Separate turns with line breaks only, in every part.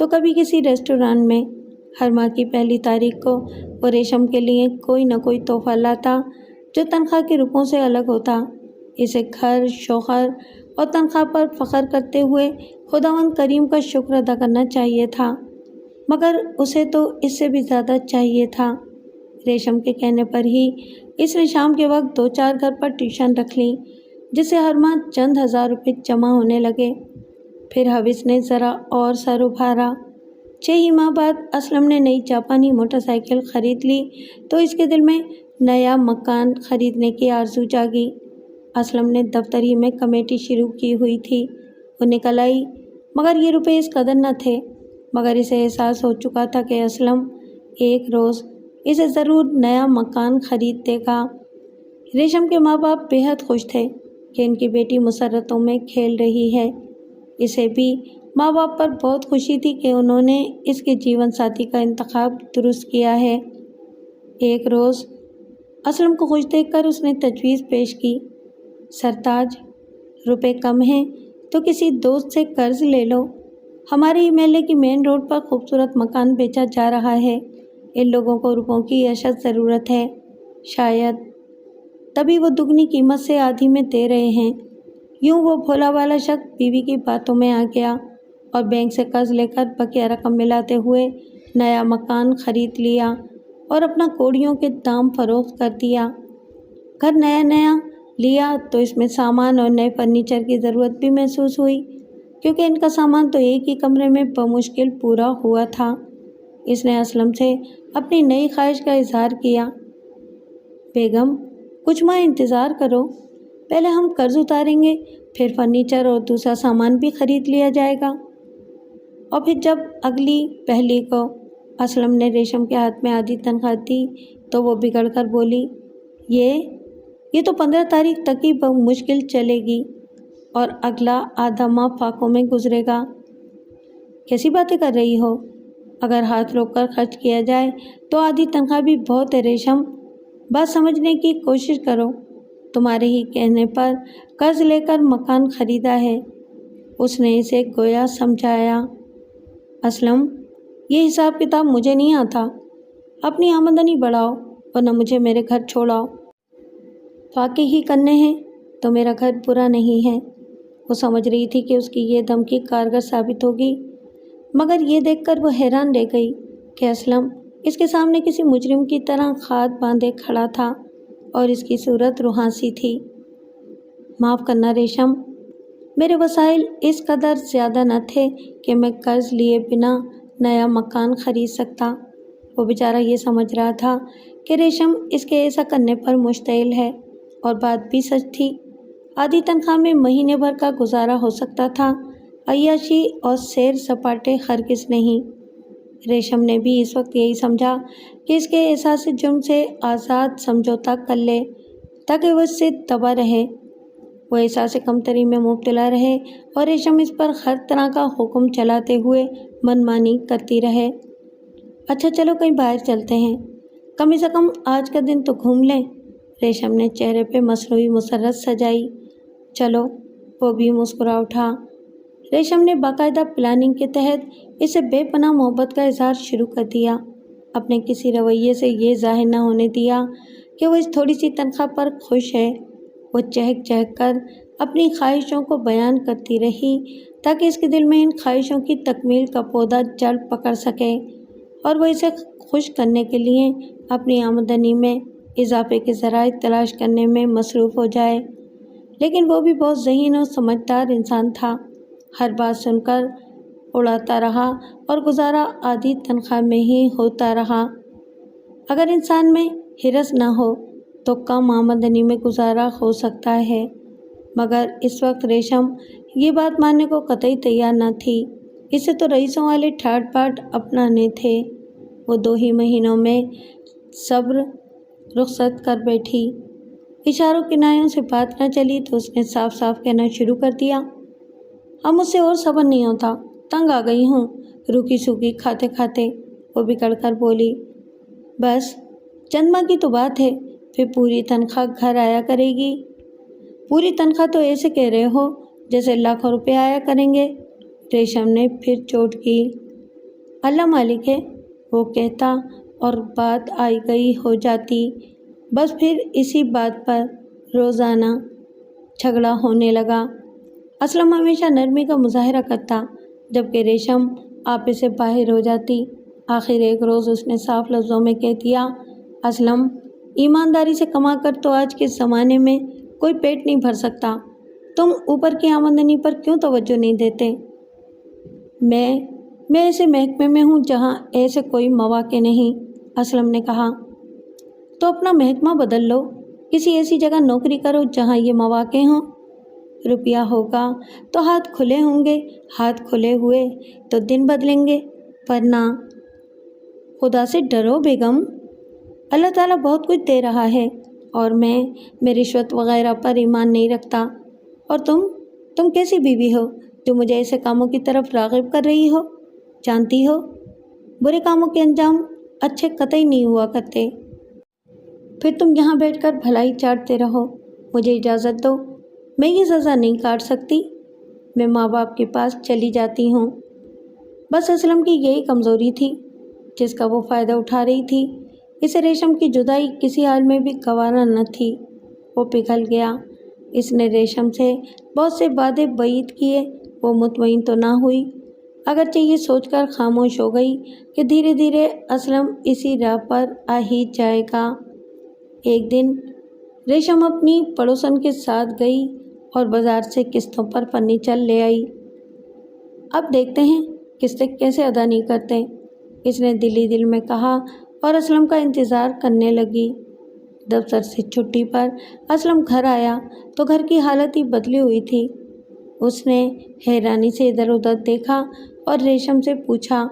تو کبھی کسی ریسٹوران میں۔ ہر ماہ کی پہلی تاریخ کو وہ ریشم کے لیے کوئی نہ کوئی تحفہ لاتا جو تنخواہ کے روپوں سے الگ ہوتا۔ اسے گھر، شوہر اور تنخواہ پر فخر کرتے ہوئے خداوند کریم کا شکر ادا کرنا چاہیے تھا، مگر اسے تو اس سے بھی زیادہ چاہیے تھا۔ ریشم کے کہنے پر ہی اس نے شام کے وقت 2-4 گھر پر ٹیوشن رکھ لی، جس سے ہر ماہ چند ہزار روپے جمع ہونے لگے۔ پھر حوث نے ذرا اور سر ابھارا۔ 6 ہی ماہ بعد اسلم نے نئی جاپانی موٹر سائیکل خرید لی تو اس کے دل میں نیا مکان خریدنے کی آرزو جاگی۔ اسلم نے دفتر ہی میں کمیٹی شروع کی ہوئی تھی، وہ نکل آئی، مگر یہ روپے اس قدر نہ تھے۔ مگر اسے احساس ہو چکا تھا کہ اسلم ایک روز اسے ضرور نیا مکان خرید دے گا۔ ریشم کے ماں باپ بے حد خوش تھے کہ ان کی بیٹی مسرتوں میں کھیل رہی ہے۔ اسے بھی ماں باپ پر بہت خوشی تھی کہ انہوں نے اس کے جیون ساتھی کا انتخاب درست کیا ہے۔ ایک روز اسلم کو خوش دیکھ کر اس نے تجویز پیش کی، سرتاج، روپے کم ہیں تو کسی دوست سے قرض لے لو۔ ہمارے ہی محلے کی مین روڈ پر خوبصورت مکان بیچا جا رہا ہے، ان لوگوں کو روپوں کی اشد ضرورت ہے، شاید تبھی وہ دگنی قیمت سے آدھی میں دے رہے ہیں۔ یوں وہ بھولا والا شخص بیوی کی باتوں میں آ گیا اور بینک سے قرض لے کر بقیہ رقم ملاتے ہوئے نیا مکان خرید لیا اور اپنا کوڑیوں کے دام فروخت کر دیا۔ گھر نیا لیا تو اس میں سامان اور نئے فرنیچر کی ضرورت بھی محسوس ہوئی، کیونکہ ان کا سامان تو ایک ہی کمرے میں بمشکل پورا ہوا تھا۔ اس نے اسلم سے اپنی نئی خواہش کا اظہار کیا، بیگم کچھ ماہ انتظار کرو، پہلے ہم قرض اتاریں گے، پھر فرنیچر اور دوسرا سامان بھی خرید لیا جائے گا۔ اور پھر جب اگلی پہلی کو اسلم نے ریشم کے ہاتھ میں آدھی تنخواہ دی تو وہ بگڑ کر بولی، یہ تو 15 تاریخ تک ہی مشکل چلے گی اور اگلا آدھا ماہ فاقوں میں گزرے گا۔ کیسی باتیں کر رہی ہو؟ اگر ہاتھ روک کر خرچ کیا جائے تو آدھی تنخواہ بھی بہت ہے ریشم، بات سمجھنے کی کوشش کرو، تمہارے ہی کہنے پر قرض لے کر مکان خریدا ہے۔ اس نے اسے گویا سمجھایا، اسلم یہ حساب کتاب مجھے نہیں آتا، اپنی آمدنی بڑھاؤ ورنہ مجھے میرے گھر چھوڑاؤ۔ فاقے ہی کرنے ہیں تو میرا گھر برا نہیں ہے۔ وہ سمجھ رہی تھی کہ اس کی یہ دھمکی کارگر ثابت ہوگی، مگر یہ دیکھ کر وہ حیران رہ گئی کہ اسلم اس کے سامنے کسی مجرم کی طرح ہاتھ باندھے کھڑا تھا اور اس کی صورت روحانسی تھی۔ معاف کرنا ریشم، میرے وسائل اس قدر زیادہ نہ تھے کہ میں قرض لیے بنا نیا مکان خرید سکتا۔ وہ بیچارہ یہ سمجھ رہا تھا کہ ریشم اس کے ایسا کرنے پر مشتعل ہے، اور بات بھی سچ تھی۔ آدھی تنخواہ میں مہینے بھر کا گزارا ہو سکتا تھا، عیاشی اور سیر سپاٹے ہرگز نہیں۔ ریشم نے بھی اس وقت یہی سمجھا کہ اس کے احساس جرم سے آزاد سمجھوتا کر لے تاکہ وہ اس سے دبا رہے، وہ احساس کمتری میں مبتلا رہے اور ریشم اس پر ہر طرح کا حکم چلاتے ہوئے منمانی کرتی رہے۔ اچھا چلو کہیں باہر چلتے ہیں، کم سے کم آج کا دن تو گھوم لیں۔ ریشم نے چہرے پہ مصنوعی مسرت سجائی۔ چلو، وہ بھی مسکرا اٹھا۔ ریشم نے باقاعدہ پلاننگ کے تحت اسے بے پناہ محبت کا اظہار شروع کر دیا، اپنے کسی رویے سے یہ ظاہر نہ ہونے دیا کہ وہ اس تھوڑی سی تنخواہ پر خوش ہے۔ وہ چہک چہک کر اپنی خواہشوں کو بیان کرتی رہی تاکہ اس کے دل میں ان خواہشوں کی تکمیل کا پودا جڑ پکڑ سکے اور وہ اسے خوش کرنے کے لیے اپنی آمدنی میں اضافے کے ذرائع تلاش کرنے میں مصروف ہو جائے۔ لیکن وہ بھی بہت ذہین اور سمجھدار انسان تھا، ہر بات سن کر اڑاتا رہا اور گزارا آدھی تنخواہ میں ہی ہوتا رہا۔ اگر انسان میں حرص نہ ہو تو کم آمدنی میں گزارا ہو سکتا ہے، مگر اس وقت ریشم یہ بات ماننے کو قطعی تیار نہ تھی۔ اسے تو رئیسوں والے ٹھاٹ باٹ اپنانے تھے۔ وہ 2 ہی مہینوں میں صبر رخصت کر بیٹھی۔ اشاروں کنایوں سے بات نہ چلی تو اس نے صاف صاف کہنا شروع کر دیا، اب مجھ سے اور صبر نہیں ہوتا، تنگ آ گئی ہوں روکی سوکھی کھاتے کھاتے۔ وہ بگڑ کر بولی، بس چند ماہ کی تو بات ہے، پھر پوری تنخواہ گھر آیا کرے گی۔ پوری تنخواہ تو ایسے کہہ رہے ہو جیسے لاکھوں روپے آیا کریں گے۔ ریشم نے پھر چوٹ کی، اللہ مالک ہے، وہ کہتا اور بات آئی گئی ہو جاتی۔ بس پھر اسی بات پر روزانہ جھگڑا ہونے لگا۔ اسلم ہمیشہ نرمی کا مظاہرہ کرتا، جبکہ ریشم آپے سے باہر ہو جاتی۔ آخر ایک روز اس نے صاف لفظوں میں کہہ دیا، اسلم، ایمانداری سے کما کر تو آج کے زمانے میں کوئی پیٹ نہیں بھر سکتا، تم اوپر کی آمدنی پر کیوں توجہ نہیں دیتے؟ میں ایسے محکمے میں ہوں جہاں ایسے کوئی مواقع نہیں، اسلم نے کہا۔ تو اپنا محکمہ بدل لو، کسی ایسی جگہ نوکری کرو جہاں یہ مواقع ہوں۔ روپیہ ہوگا تو ہاتھ کھلے ہوں گے، ہاتھ کھلے ہوئے تو دن بدلیں گے، ورنہ خدا سے ڈرو بیگم، اللہ تعالیٰ بہت کچھ دے رہا ہے، اور میں رشوت وغیرہ پر ایمان نہیں رکھتا۔ اور تم کیسی بیوی ہو جو مجھے ایسے کاموں کی طرف راغب کر رہی ہو؟ جانتی ہو برے کاموں کے انجام اچھے قطعی نہیں ہوا کرتے۔ پھر تم یہاں بیٹھ کر بھلائی چاٹتے رہو، مجھے اجازت دو، میں یہ سزا نہیں کاٹ سکتی، میں ماں باپ کے پاس چلی جاتی ہوں۔ بس اسلم کی یہی کمزوری تھی جس کا وہ فائدہ اٹھا رہی تھی۔ اسے ریشم کی جدائی کسی حال میں بھی گوارا نہ تھی۔ وہ پگھل گیا۔ اس نے ریشم سے بہت سے وعدے بعید کیے، وہ مطمئن تو نہ ہوئی، اگرچہ یہ سوچ کر خاموش ہو گئی کہ دھیرے دھیرے اسلم اسی راہ پر آ ہی جائے گا۔ ایک دن ریشم اپنی پڑوسن کے ساتھ گئی اور بازار سے قسطوں پر فرنیچر لے آئی۔ اب دیکھتے ہیں قسطیں کیسے ادا نہیں کرتے، اس نے دل ہی دل میں کہا اور اسلم کا انتظار کرنے لگی۔ دفتر سے چھٹی پر اسلم گھر آیا تو گھر کی حالت ہی بدلی ہوئی تھی۔ اس نے حیرانی سے ادھر ادھر دیکھا اور ریشم سے پوچھا،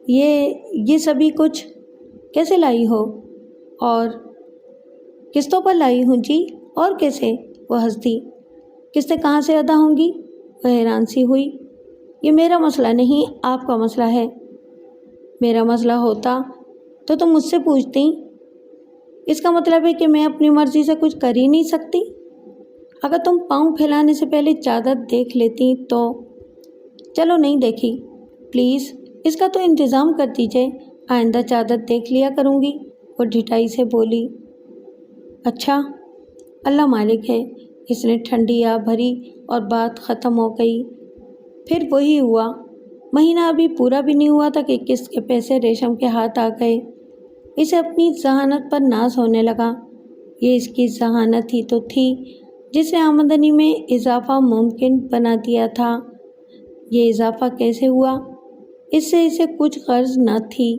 یہ سبھی کچھ کیسے لائی ہو؟ اور قسطوں پر لائی ہوں جی، اور کیسے؟ وہ ہنس دی۔ قسطیں کہاں سے ادا ہوں گی؟ وہ حیران سی ہوئی۔ یہ میرا مسئلہ نہیں، آپ کا مسئلہ ہے۔ میرا مسئلہ ہوتا تو تم مجھ سے پوچھتی، اس کا مطلب ہے کہ میں اپنی مرضی سے کچھ کر ہی نہیں سکتی؟ اگر تم پاؤں پھیلانے سے پہلے چادر دیکھ لیتی تو۔ چلو نہیں دیکھی، پلیز اس کا تو انتظام کر دیجئے، آئندہ چادر دیکھ لیا کروں گی، وہ ڈھٹائی سے بولی۔ اچھا، اللہ مالک ہے، اس نے ٹھنڈی آہ بھری اور بات ختم ہو گئی۔ پھر وہی ہوا، مہینہ ابھی پورا بھی نہیں ہوا تھا کہ قسط کے پیسے ریشم کے ہاتھ آ گئے۔ اسے اپنی ذہانت پر ناز ہونے لگا۔ یہ اس کی ذہانت ہی تو تھی جس نے آمدنی میں اضافہ ممکن بنا دیا تھا۔ یہ اضافہ کیسے ہوا؟ اس سے اسے کچھ غرض نہ تھی،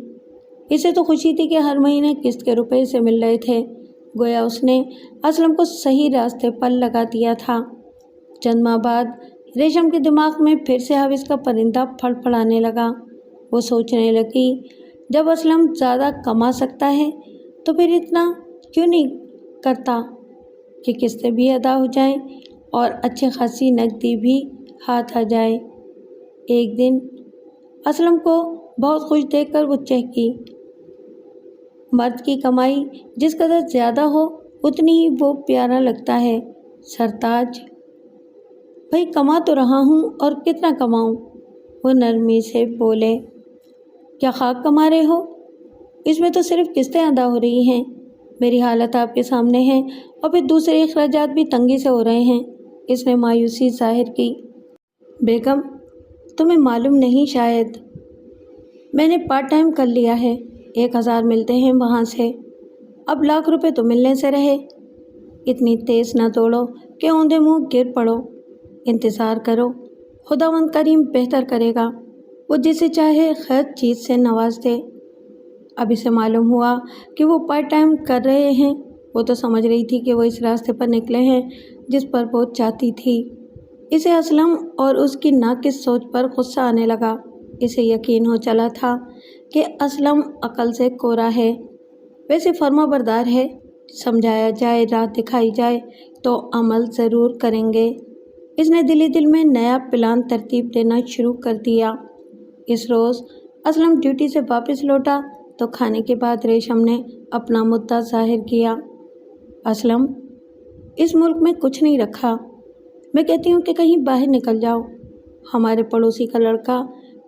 اسے تو خوشی تھی کہ ہر مہینے قسط کے روپے اسے مل رہے تھے، گویا اس نے اسلم کو صحیح راستے پر لگا دیا تھا۔ چند ماہ بعد ریشم کے دماغ میں پھر سے حوث کا پرندہ پھڑ پھڑانے لگا۔ وہ سوچنے لگی، جب اسلم زیادہ کما سکتا ہے تو پھر اتنا کیوں نہیں کرتا کہ قسطیں بھی ادا ہو جائیں اور اچھی خاصی نقدی بھی ہاتھ آ جائے۔ ایک دن اسلم کو بہت خوش دیکھ کر وہ چہکی۔ مرد کی کمائی جس قدر زیادہ ہو اتنی ہی وہ پیارا لگتا ہے، سرتاج۔ بھائی کما تو رہا ہوں، اور کتنا کماؤں؟ وہ نرمی سے بولے۔ کیا خاک کما رہے ہو؟ اس میں تو صرف قسطیں ادا ہو رہی ہیں، میری حالت آپ کے سامنے ہے، اور پھر دوسرے اخراجات بھی تنگی سے ہو رہے ہیں، اس نے مایوسی ظاہر کی۔ بیگم، تمہیں معلوم نہیں شاید، میں نے پارٹ ٹائم کر لیا ہے، 1000 ملتے ہیں وہاں سے، اب لاکھ روپے تو ملنے سے رہے۔ اتنی تیز نہ دوڑو کہ اوندھے منہ گر پڑو، انتظار کرو، خداوند کریم بہتر کرے گا، وہ جسے چاہے خیر چیز سے نواز دے۔ اب اسے معلوم ہوا کہ وہ پارٹ ٹائم کر رہے ہیں، وہ تو سمجھ رہی تھی کہ وہ اس راستے پر نکلے ہیں جس پر وہ چاہتی تھی۔ اسے اسلم اور اس کی ناقص سوچ پر غصہ آنے لگا۔ اسے یقین ہو چلا تھا کہ اسلم عقل سے کورا ہے، ویسے فرما بردار ہے، سمجھایا جائے، راہ دکھائی جائے تو عمل ضرور کریں گے۔ اس نے دل ہی دل میں نیا پلان ترتیب دینا شروع کر دیا۔ اس روز اسلم ڈیوٹی سے واپس لوٹا تو کھانے کے بعد ریشم نے اپنا مدعا ظاہر کیا۔ اسلم، اس ملک میں کچھ نہیں رکھا، میں کہتی ہوں کہ کہیں باہر نکل جاؤ۔ ہمارے پڑوسی کا لڑکا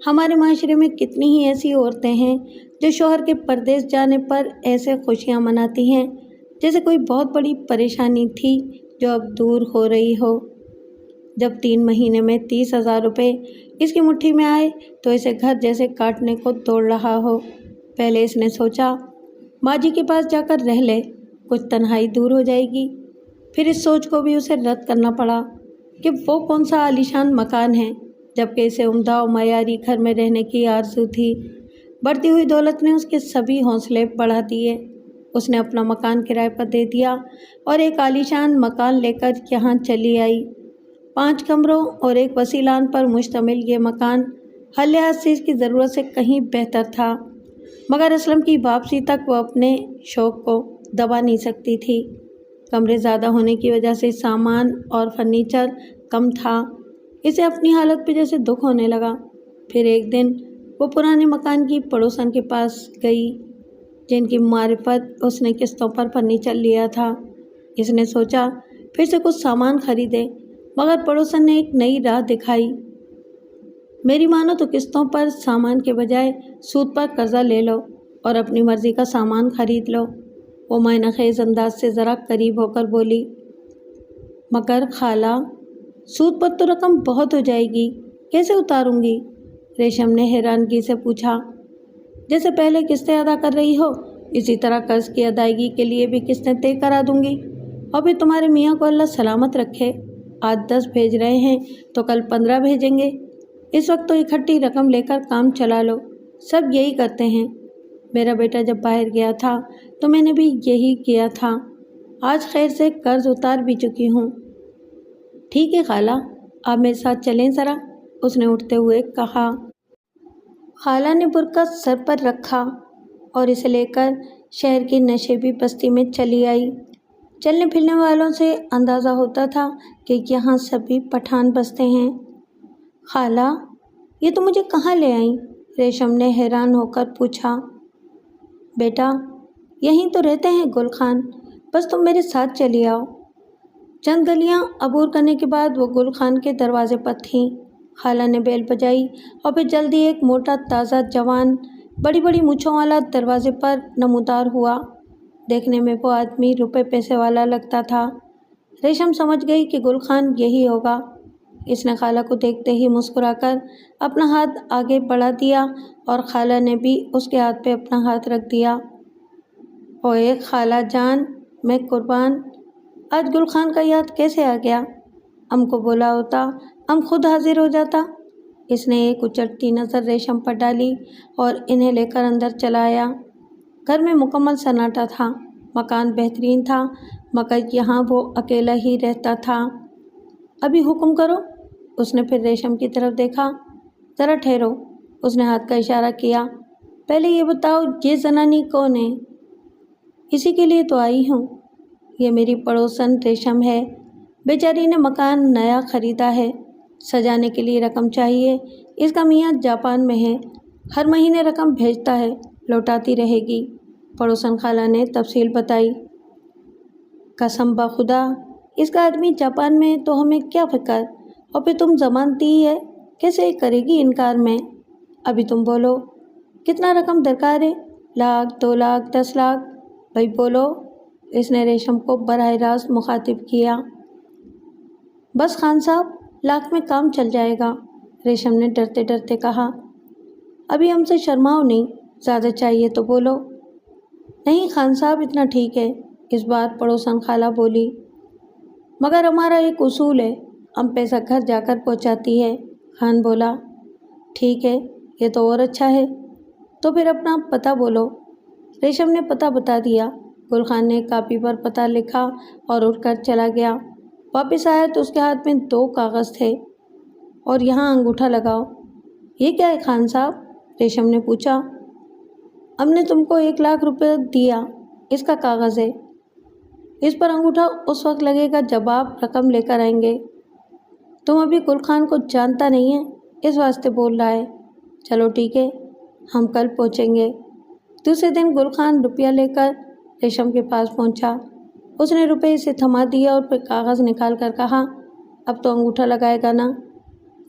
ہمارے معاشرے میں کتنی ہی ایسی عورتیں ہیں جو شوہر کے پردیس جانے پر ایسے خوشیاں مناتی ہیں جیسے کوئی بہت بڑی پریشانی تھی جو اب دور ہو رہی ہو۔ جب 3 مہینے میں 30,000 روپے اس کی مٹھی میں آئے تو اسے گھر جیسے کاٹنے کو دوڑ رہا ہو۔ پہلے اس نے سوچا ماں جی کے پاس جا کر رہ لے، کچھ تنہائی دور ہو جائے گی۔ پھر اس سوچ کو بھی اسے رد کرنا پڑا کہ وہ کون سا عالیشان مکان ہے، جبکہ اسے عمدہ و معیاری گھر میں رہنے کی آرزو تھی۔ بڑھتی ہوئی دولت نے اس کے سبھی حوصلے بڑھا دیے۔ اس نے اپنا مکان کرائے پر دے دیا اور ایک عالیشان مکان لے کر یہاں چلی آئی۔ 5 کمروں اور ایک وسیع لان پر مشتمل یہ مکان ہر لحاظ سے اس کی ضرورت سے کہیں بہتر تھا، مگر اسلم کی واپسی تک وہ اپنے شوق کو دبا نہیں سکتی تھی۔ کمرے زیادہ ہونے کی وجہ سے سامان اور فرنیچر کم تھا۔ اسے اپنی حالت پہ جیسے دکھ ہونے لگا۔ پھر ایک دن وہ پرانے مکان کی پڑوسن کے پاس گئی جن کی معرفت اس نے قسطوں پر فرنیچر لیا تھا۔ اس نے سوچا پھر سے کچھ سامان خریدے، مگر پڑوسن نے ایک نئی راہ دکھائی۔ میری مانو تو قسطوں پر سامان کے بجائے سود پر قرضہ لے لو اور اپنی مرضی کا سامان خرید لو۔ وہ معنی خیز انداز سے ذرا قریب ہو کر بولی، مگر خالہ سود پر تو رقم بہت ہو جائے گی، کیسے اتاروں گی؟ ریشم نے حیرانگی سے پوچھا۔ جیسے پہلے قسطیں ادا کر رہی ہو اسی طرح قرض کی ادائیگی کے لیے بھی قسطیں طے کرا دوں گی، اور پھر تمہارے میاں کو اللہ سلامت رکھے، آج 10 بھیج رہے ہیں تو کل 15 بھیجیں گے۔ اس وقت تو اکٹھی رقم لے کر کام چلا لو، سب یہی کرتے ہیں۔ میرا بیٹا جب باہر گیا تھا تو میں نے بھی یہی کیا تھا، آج خیر سے قرض اتار بھی چکی ہوں۔ ٹھیک ہے خالہ، آپ میرے ساتھ چلیں ذرا، اس نے اٹھتے ہوئے کہا۔ خالہ نے برقع سر پر رکھا اور اسے لے کر شہر کی نشیبی بستی میں چلی آئی۔ چلنے پھرنے والوں سے اندازہ ہوتا تھا کہ یہاں سبھی پٹھان بستے ہیں۔ خالہ یہ تو مجھے کہاں لے آئیں؟ ریشم نے حیران ہو کر پوچھا۔ بیٹا یہیں تو رہتے ہیں گل خان، بس تم میرے ساتھ چلی آؤ۔ چند گلیاں عبور کرنے کے بعد وہ گل خان کے دروازے پر تھیں۔ خالہ نے بیل بجائی اور پھر جلدی ایک موٹا تازہ جوان بڑی بڑی مونچھوں والا دروازے پر نمودار ہوا۔ دیکھنے میں وہ آدمی روپے پیسے والا لگتا تھا۔ ریشم سمجھ گئی کہ گل خان یہی ہوگا۔ اس نے خالہ کو دیکھتے ہی مسکرا کر اپنا ہاتھ آگے بڑھا دیا اور خالہ نے بھی اس کے ہاتھ پہ اپنا ہاتھ رکھ دیا۔ اوئے خالہ جان، میں قربان، آج گل خان کا یاد کیسے آ گیا؟ ہم کو بولا ہوتا ہم خود حاضر ہو جاتا۔ اس نے ایک اچٹتی نظر ریشم پر ڈالی اور انہیں لے کر اندر چلا آیا۔ گھر میں مکمل سناٹا تھا، مکان بہترین تھا، مگر یہاں وہ اکیلا ہی رہتا تھا۔ ابھی حکم کرو، اس نے پھر ریشم کی طرف دیکھا۔ ذرا ٹھہرو، اس نے ہاتھ کا اشارہ کیا۔ پہلے یہ بتاؤ یہ زنانی کون ہے؟ اسی کے لیے تو آئی ہوں، یہ میری پڑوسن ریشم ہے، بیچاری نے مکان نیا خریدا ہے، سجانے کے لیے رقم چاہیے، اس کا میاں جاپان میں ہے، ہر مہینے رقم بھیجتا ہے، لوٹاتی رہے گی، پڑوسن خالہ نے تفصیل بتائی۔ قسم بخدا، اس کا آدمی جاپان میں تو ہمیں کیا فکر، اور پھر تم ضمانتی ہی ہے، کیسے کرے گی انکار میں؟ ابھی تم بولو کتنا رقم درکار ہے؟ 1,00,000 2,00,000 10,00,000 بھائی بولو، اس نے ریشم کو براہ راست مخاطب کیا۔ بس خان صاحب 1,00,000 میں کام چل جائے گا، ریشم نے ڈرتے ڈرتے کہا۔ ابھی ہم سے شرماؤ نہیں، زیادہ چاہیے تو بولو۔ نہیں خان صاحب اتنا ٹھیک ہے، اس بار پڑوسن خالہ بولی، مگر ہمارا ایک اصول ہے، ہم پیسہ گھر جا کر پہنچاتی ہے۔ خان بولا، ٹھیک ہے، یہ تو اور اچھا ہے، تو پھر اپنا پتہ بولو۔ ریشم نے پتہ بتا دیا۔ گل خان نے کاپی پر پتہ لکھا اور اٹھ کر چلا گیا۔ واپس آیا تو اس کے ہاتھ میں 2 کاغذ تھے، اور یہاں انگوٹھا لگاؤ۔ یہ کیا ہے خان صاحب؟ ریشم نے پوچھا۔ ہم نے تم کو 1,00,000 روپے دیا، اس کا کاغذ ہے، اس پر انگوٹھا اس وقت لگے گا جب آپ رقم لے کر آئیں گے۔ تم ابھی گل خان کو جانتا نہیں ہے، اس واسطے بول رہا ہے۔ چلو ٹھیک ہے، ہم کل پہنچیں گے۔ دوسرے دن گل خان روپیہ لے کر ریشم کے پاس پہنچا۔ اس نے روپے اسے تھما دیا اور پھر کاغذ نکال کر کہا، اب تو انگوٹھا لگائے گا نا؟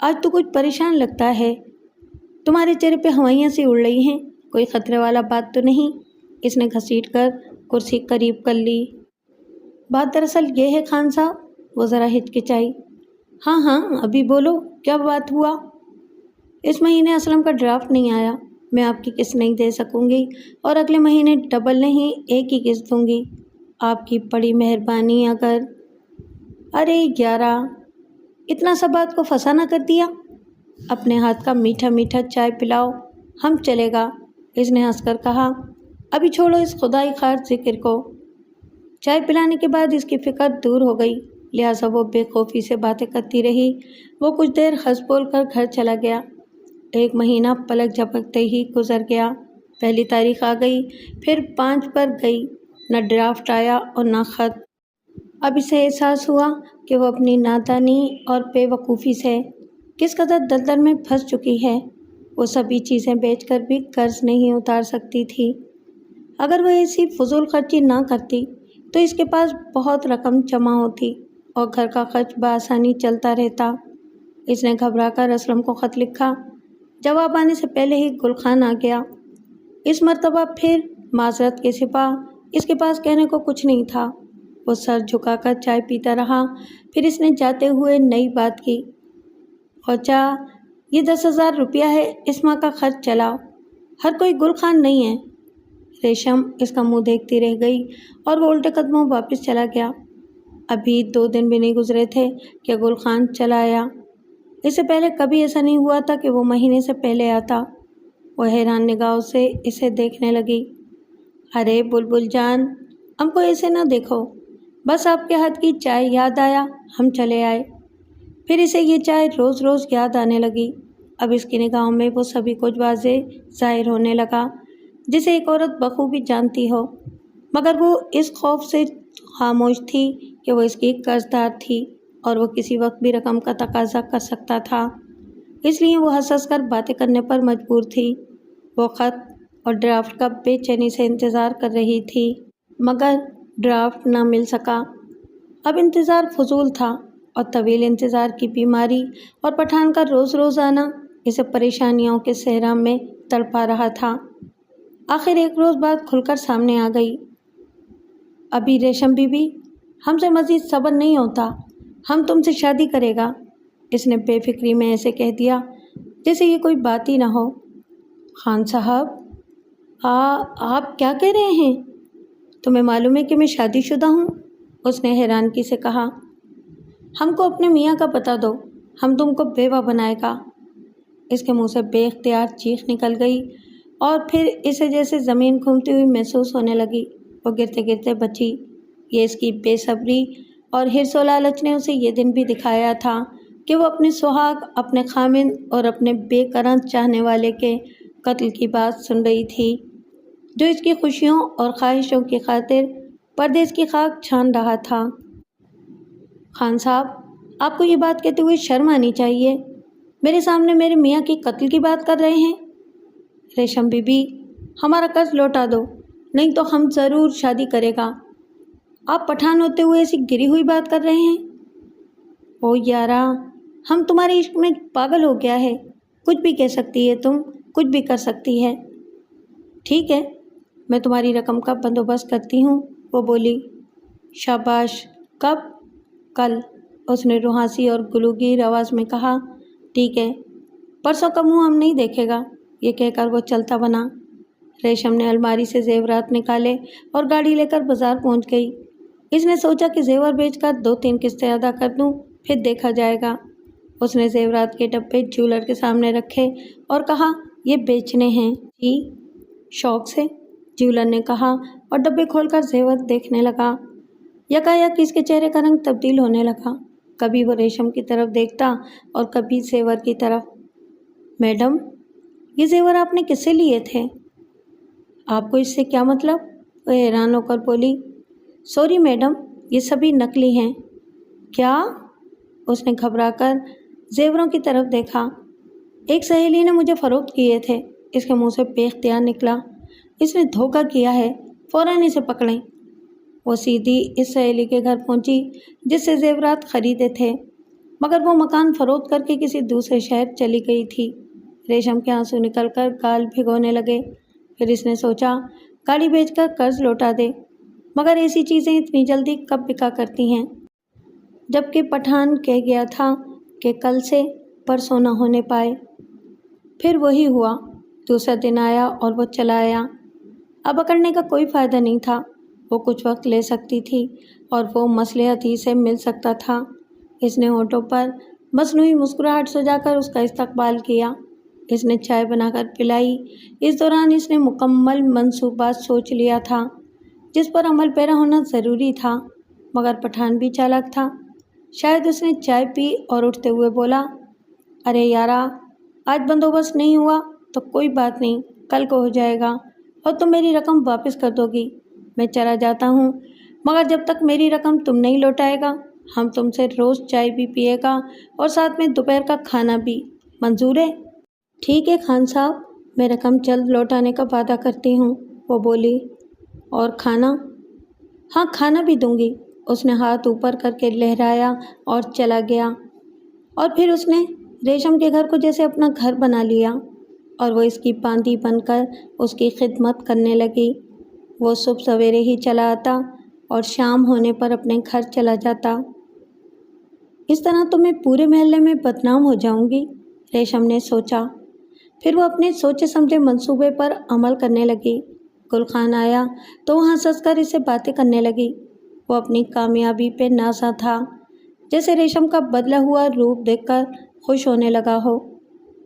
آج تو کچھ پریشان لگتا ہے، تمہارے چہرے پہ ہوائیاں سی اڑ رہی ہیں، کوئی خطرے والا بات تو نہیں؟ اس نے گھسیٹ کر کرسی قریب کر لی۔ بات دراصل یہ ہے خان صاحب، وہ ذرا ہچکچائی۔ ہاں ہاں ابھی بولو، کیا بات ہوا؟ اس مہینے اسلم کا ڈرافٹ نہیں آیا، میں آپ کی قسط نہیں دے سکوں گی اور اگلے مہینے ڈبل نہیں ایک ہی قسط دوں گی، آپ کی بڑی مہربانی اگر۔ ارے 11، اتنا سا بات کو فسانہ کر دیا، اپنے ہاتھ کا میٹھا میٹھا چائے پلاؤ، ہم چلے گا، اس نے ہنس کر کہا۔ ابھی چھوڑو اس خدائی خواہ ذکر کو۔ چائے پلانے کے بعد اس کی فکر دور ہو گئی، لہٰذا وہ بے خوفی سے باتیں کرتی رہی۔ وہ کچھ دیر ہنس بول کر گھر چلا گیا۔ ایک مہینہ پلک جھپکتے ہی گزر گیا، پہلی تاریخ آ گئی، پھر 5 پر گئی، نہ ڈرافٹ آیا اور نہ خط۔ اب اسے احساس ہوا کہ وہ اپنی نادانی اور بے وقوفی سے کس قدر دلدل میں پھنس چکی ہے۔ وہ سبھی چیزیں بیچ کر بھی قرض نہیں اتار سکتی تھی۔ اگر وہ ایسی فضول خرچی نہ کرتی تو اس کے پاس بہت رقم جمع ہوتی اور گھر کا خرچ بآسانی چلتا رہتا۔ اس نے گھبرا کر اسلم کو خط لکھا۔ جواب آنے سے پہلے ہی گل خان آ گیا۔ اس مرتبہ پھر معذرت کے سوا اس کے پاس کہنے کو کچھ نہیں تھا۔ وہ سر جھکا کر چائے پیتا رہا، پھر اس نے جاتے ہوئے نئی بات کی۔ خواجہ، یہ 10,000 روپیہ ہے، اس ماہ کا خرچ چلاؤ، ہر کوئی گل خان نہیں ہے۔ ریشم اس کا منہ دیکھتی رہ گئی اور وہ الٹے قدموں واپس چلا گیا۔ ابھی 2 دن بھی نہیں گزرے تھے کہ گل خان چلا آیا۔ اس سے پہلے کبھی ایسا نہیں ہوا تھا کہ وہ مہینے سے پہلے آتا۔ وہ حیران نگاہوں سے اسے دیکھنے لگی۔ ارے بلبل جان، ہم کو ایسے نہ دیکھو، بس آپ کے ہاتھ کی چائے یاد آیا، ہم چلے آئے۔ پھر اسے یہ چائے روز روز یاد آنے لگی۔ اب اس کی نگاہوں میں وہ سبھی کچھ واضح ظاہر ہونے لگا جسے ایک عورت بخوبی جانتی ہو، مگر وہ اس خوف سے خاموش تھی کہ وہ اس کی قرض دار تھی اور وہ کسی وقت بھی رقم کا تقاضا کر سکتا تھا، اس لیے وہ ہنس ہنس کر باتیں کرنے پر مجبور تھی۔ وہ خط اور ڈرافٹ کا بے چینی سے انتظار کر رہی تھی، مگر ڈرافٹ نہ مل سکا۔ اب انتظار فضول تھا اور طویل انتظار کی بیماری اور پٹھان کا روز روز آنا اسے پریشانیوں کے صحرا میں تڑپا رہا تھا۔ آخر ایک روز بات کھل کر سامنے آ گئی۔ ابھی ریشم بی بی، ہم سے مزید صبر نہیں ہوتا، ہم تم سے شادی کرے گا، اس نے بے فکری میں ایسے کہہ دیا جیسے یہ کوئی بات ہی نہ ہو۔ خان صاحب، آپ کیا کہہ رہے ہیں؟ تمہیں معلوم ہے کہ میں شادی شدہ ہوں، اس نے حیرانگی سے کہا۔ ہم کو اپنے میاں کا پتہ دو، ہم تم کو بیوہ بنائے گا۔ اس کے منہ سے بے اختیار چیخ نکل گئی اور پھر اسے جیسے زمین گھومتی ہوئی محسوس ہونے لگی۔ وہ گرتے گرتے بچی۔ یہ اس کی بے صبری اور حرص و لالچ نے اسے یہ دن بھی دکھایا تھا کہ وہ اپنے سہاگ، اپنے خامند اور اپنے بے قرار چاہنے والے کے قتل کی بات سن رہی تھی، جو اس کی خوشیوں اور خواہشوں کی خاطر پردیس کی خاک چھان رہا تھا۔ خان صاحب، آپ کو یہ بات کہتے ہوئے شرم آنی چاہیے، میرے سامنے میرے میاں کی قتل کی بات کر رہے ہیں۔ ریشم بی بی، ہمارا قرض لوٹا دو، نہیں تو ہم ضرور شادی کرے گا۔ آپ پٹھان ہوتے ہوئے ایسی گری ہوئی بات کر رہے ہیں۔ او یارا، ہم تمہارے عشق میں پاگل ہو گیا ہے، کچھ بھی کہہ سکتی ہے تم، کچھ بھی کر سکتی ہے۔ ٹھیک ہے، میں تمہاری رقم کا بندوبست کرتی ہوں، وہ بولی۔ شاباش، کب؟ کل، اس نے روحانسی اور گلوگیر آواز میں کہا۔ ٹھیک ہے، پرسوں کا منہ ہم نہیں دیکھے گا، یہ کہہ کر وہ چلتا بنا۔ ریشم نے الماری سے زیورات نکالے اور گاڑی لے کر بازار پہنچ گئی۔ اس نے سوچا کہ زیور بیچ کر 2-3 قسطیں ادا کر دوں، پھر دیکھا جائے گا۔ اس نے زیورات کے ڈبے جیولر کے سامنے رکھے اور کہا، یہ بیچنے ہیں جی؟ شوق سے، جیولر نے کہا اور ڈبے کھول کر زیور دیکھنے لگا۔ یکایک اس کے چہرے کا رنگ تبدیل ہونے لگا، کبھی وہ ریشم کی طرف دیکھتا اور کبھی زیور کی طرف۔ میڈم، یہ زیور آپ نے کس سے لیے تھے؟ آپ کو اس سے کیا مطلب؟ وہ حیران ہو کر بولی۔ سوری میڈم، یہ سبھی نقلی ہیں۔ کیا؟ اس نے گھبرا کر زیوروں کی طرف دیکھا۔ ایک سہیلی نے مجھے فروخت کیے تھے، اس کے منہ سے بے اختیار نکلا۔ اس نے دھوکہ کیا ہے، فوراً اسے پکڑیں۔ وہ سیدھی اس سہیلی کے گھر پہنچی جس سے زیورات خریدے تھے۔ مگر وہ مکان فروخت کر کے کسی دوسرے شہر چلی گئی تھی۔ ریشم کے آنسو نکل کر گال بھگونے لگے۔ پھر اس نے سوچا گاڑی بیچ کر قرض لوٹا دے، مگر ایسی چیزیں اتنی جلدی کب بکا کرتی ہیں؟ جبکہ پٹھان کہہ گیا تھا کہ کل سے پرسوں نہ ہونے پائے۔ پھر وہی ہوا، دوسرا دن آیا اور وہ چلا آیا۔ اب اکڑنے کا کوئی فائدہ نہیں تھا، وہ کچھ وقت لے سکتی تھی اور وہ مصلحت ہی سے مل سکتا تھا۔ اس نے ہونٹوں پر مصنوعی مسکراہٹ سجا کر اس کا استقبال کیا۔ اس نے چائے بنا کر پلائی۔ اس دوران اس نے مکمل منصوبہ سوچ لیا تھا جس پر عمل پیرا ہونا ضروری تھا، مگر پٹھان بھی چالاک تھا۔ شاید اس نے چائے پی اور اٹھتے ہوئے بولا، ارے یارا، آج بندوبست نہیں ہوا تو کوئی بات نہیں، کل کو ہو جائے گا اور تم میری رقم واپس کر دو گی۔ میں چلا جاتا ہوں، مگر جب تک میری رقم تم نہیں لوٹائے گا ہم تم سے روز چائے بھی پیے گا اور ساتھ میں دوپہر کا کھانا بھی، منظور ہے؟ ٹھیک ہے خان صاحب، میں رقم جلد لوٹانے کا وعدہ کرتی ہوں، وہ بولی۔ اور کھانا؟ ہاں کھانا بھی دوں گی۔ اس نے ہاتھ اوپر کر کے لہرایا اور چلا گیا۔ اور پھر اس نے ریشم کے گھر کو جیسے اپنا گھر بنا لیا اور وہ اس کی باندی بن کر اس کی خدمت کرنے لگی۔ وہ صبح سویرے ہی چلا آتا اور شام ہونے پر اپنے گھر چلا جاتا۔ اس طرح تو میں پورے محلے میں بدنام ہو جاؤں گی، ریشم نے سوچا۔ پھر وہ اپنے سوچے سمجھے منصوبے پر عمل کرنے لگی۔ گل خان آیا تو وہ ہنس کر اسے باتیں کرنے لگی۔ وہ اپنی کامیابی پہ نازا تھا، جیسے ریشم کا بدلا ہوا روپ دیکھ کر خوش ہونے لگا ہو۔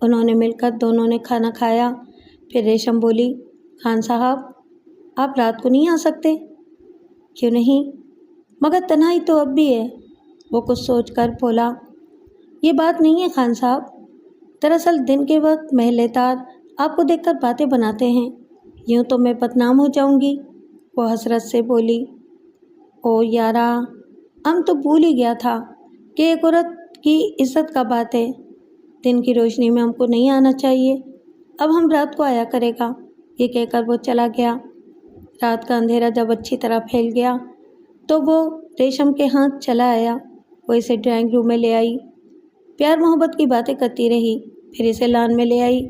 انہوں نے مل کر دونوں نے کھانا کھایا۔ پھر ریشم بولی، خان صاحب آپ رات کو نہیں آ سکتے؟ کیوں نہیں؟ مگر تنہائی تو اب بھی ہے، وہ کچھ سوچ کر بولا۔ یہ بات نہیں ہے خان صاحب، دراصل دن کے وقت محلے دار آپ کو دیکھ کر باتیں بناتے ہیں، یوں تو میں بدنام ہو جاؤں گی، وہ حسرت سے بولی۔ او یارا، ہم تو بھول ہی گیا تھا کہ ایک عورت کی عزت کا بات ہے، دن کی روشنی میں ہم کو نہیں آنا چاہیے، اب ہم رات کو آیا کرے گا، یہ کہہ کر وہ چلا گیا۔ رات کا اندھیرا جب اچھی طرح پھیل گیا تو وہ ریشم کے ہاتھ چلا آیا۔ وہ اسے ڈرائنگ روم میں لے آئی، پیار محبت کی باتیں کرتی رہی، پھر اسے لان میں لے آئی۔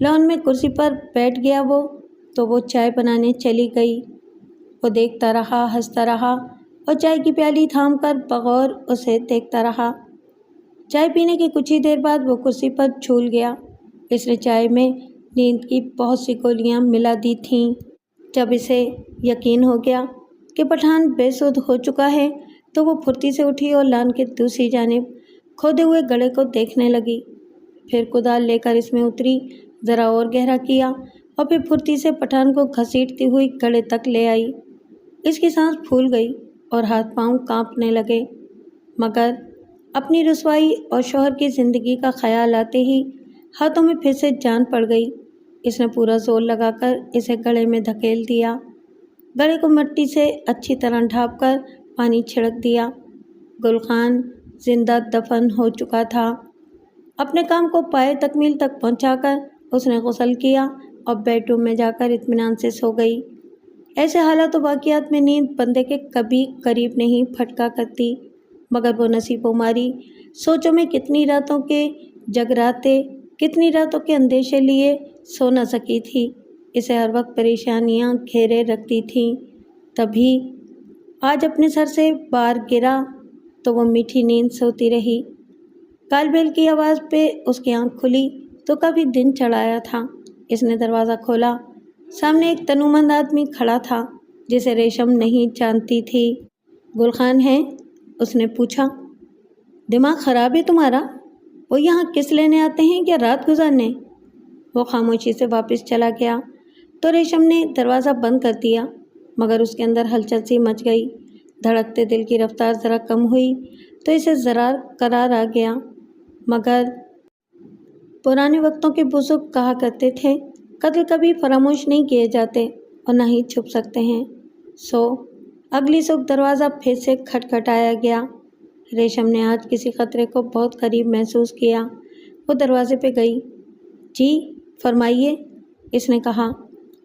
لان میں کرسی پر بیٹھ گیا وہ تو وہ چائے بنانے چلی گئی۔ وہ دیکھتا رہا، ہنستا رہا اور چائے کی پیالی تھام کر بغور اسے دیکھتا رہا۔ چائے پینے کی کچھ ہی دیر بعد وہ کرسی پر جھول گیا۔ اس نے چائے میں نیند کی بہت سی گولیاں ملا دی تھیں۔ جب اسے یقین ہو گیا کہ پٹھان بے سدھ ہو چکا ہے تو وہ پھرتی سے اٹھی اور لان کے دوسری جانب کھودے ہوئے گڑھے کو دیکھنے لگی۔ پھر کدال لے کر اس میں اتری، ذرا اور گہرا کیا اور پھر پھرتی سے پٹھان کو گھسیٹتی ہوئی گڑھے تک لے آئی۔ اس کی سانس پھول گئی اور ہاتھ پاؤں کانپنے لگے، مگر اپنی رسوائی اور شوہر کی زندگی کا خیال آتے ہی ہاتھوں میں پھر سے جان پڑ گئی۔ اس نے پورا زور لگا کر اسے گڑھے میں دھکیل دیا، گڑھے کو مٹی سے اچھی طرح ڈھانپ کر پانی چھڑک دیا۔ گل خان زندہ دفن ہو چکا تھا۔ اپنے کام کو پائے تکمیل تک پہنچا کر اس نے غسل کیا اور بیڈ روم میں جا کر اطمینان سے سو گئی۔ ایسے حالات و واقعات میں نیند بندے کے کبھی قریب نہیں پھٹکا کرتی، مگر وہ نصیب و ماری سوچوں میں کتنی راتوں کے جگراتے، کتنی راتوں کے اندیشے لیے سو نہ سکی تھی۔ اسے ہر وقت پریشانیاں گھیرے رکھتی تھیں۔ تبھی آج اپنے سر سے بار گرا تو وہ میٹھی نیند سوتی رہی۔ کال بیل کی آواز پہ اس کی آنکھ کھلی تو کافی دن چڑھایا تھا۔ اس نے دروازہ کھولا، سامنے ایک تنومند آدمی کھڑا تھا جسے ریشم نہیں جانتی تھی۔ گل خان ہے؟ اس نے پوچھا۔ دماغ خراب ہے تمہارا؟ وہ یہاں کس لینے آتے ہیں کیا رات گزارنے؟ وہ خاموشی سے واپس چلا گیا تو ریشم نے دروازہ بند کر دیا، مگر اس کے اندر ہلچل سی مچ گئی۔ دھڑکتے دل کی رفتار ذرا کم ہوئی تو اسے ذرا قرار آ گیا، مگر پرانے وقتوں کے بزرگ کہا کرتے تھے قتل کبھی فراموش نہیں کیے جاتے اور نہ ہی چھپ سکتے ہیں۔ اگلی صبح دروازہ پھر سے کھٹکھٹایا گیا۔ ریشم نے آج کسی خطرے کو بہت قریب محسوس کیا۔ وہ دروازے پہ گئی۔ جی فرمائیے، اس نے کہا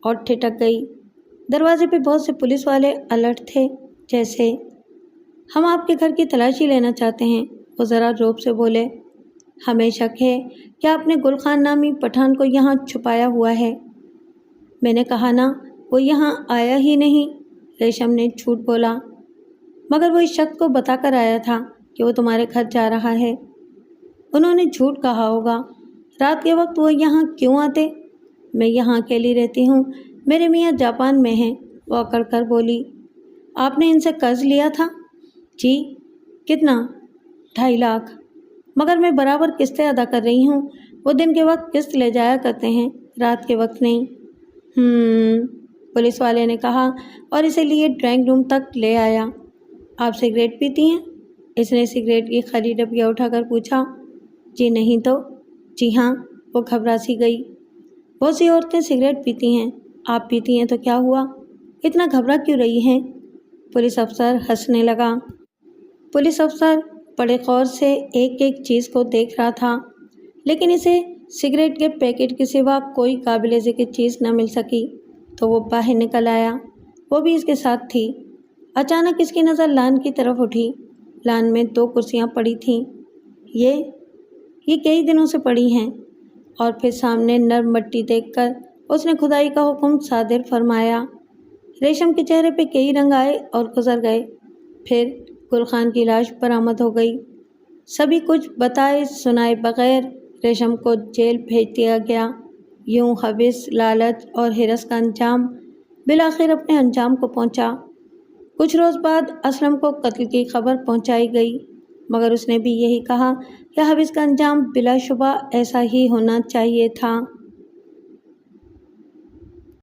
اور ٹھٹک گئی۔ دروازے پہ بہت سے پولیس والے الرٹ تھے، جیسے ہم آپ کے گھر کی تلاشی لینا چاہتے ہیں، وہ ذرا روب سے بولے، ہمیں شک ہے کہ آپ نے گل خان نامی پٹھان کو یہاں چھپایا ہوا ہے۔ میں نے کہا نا وہ یہاں آیا ہی نہیں، ریشم نے جھوٹ بولا، مگر وہ اس شخص کو بتا کر آیا تھا کہ وہ تمہارے گھر جا رہا ہے۔ انہوں نے جھوٹ کہا ہوگا، رات کے وقت وہ یہاں کیوں آتے؟ میں یہاں اکیلی رہتی ہوں، میرے میاں جاپان میں ہیں، وہ اکڑ کر بولی۔ آپ نے ان سے قرض لیا تھا؟ جی۔ کتنا؟ 2.5 لاکھ، مگر میں برابر قسطیں ادا کر رہی ہوں، وہ دن کے وقت قسط لے جایا کرتے ہیں، رات کے وقت نہیں۔ پولیس والے نے کہا اور اسے لیے ڈرائنگ روم تک لے آیا۔ آپ سگریٹ پیتی ہیں؟ اس نے سگریٹ کی خالی ڈبیا اٹھا کر پوچھا۔ جی نہیں تو؟ جی ہاں، وہ گھبرا سی گئی۔ بہت سی عورتیں سگریٹ پیتی ہیں، آپ پیتی ہیں تو کیا ہوا؟ اتنا گھبرا کیوں رہی ہیں؟ پولیس افسر ہنسنے لگا۔ پولیس افسر بڑے غور سے ایک ایک چیز کو دیکھ رہا تھا، لیکن اسے سگریٹ کے پیکٹ کے سوا کوئی قابل ذکر چیز نہ مل سکی، تو وہ باہر نکل آیا، وہ بھی اس کے ساتھ تھی۔ اچانک اس کی نظر لان کی طرف اٹھی۔ لان میں 2 کرسیاں پڑی تھیں، یہ کئی دنوں سے پڑی ہیں، اور پھر سامنے نرم مٹی دیکھ کر اس نے خدائی کا حکم صادر فرمایا۔ ریشم کے چہرے پہ کئی رنگ آئے اور گزر گئے۔ پھر گل خان کی لاش برآمد ہو گئی۔ سبھی کچھ بتائے سنائے بغیر ریشم کو جیل بھیج دیا گیا۔ یوں حوث، لالچ اور ہرس کا انجام بالآخر اپنے انجام کو پہنچا۔ کچھ روز بعد اسلم کو قتل کی خبر پہنچائی گئی، مگر اس نے بھی یہی کہا کہ حوث کا انجام بلا شبہ ایسا ہی ہونا چاہیے تھا۔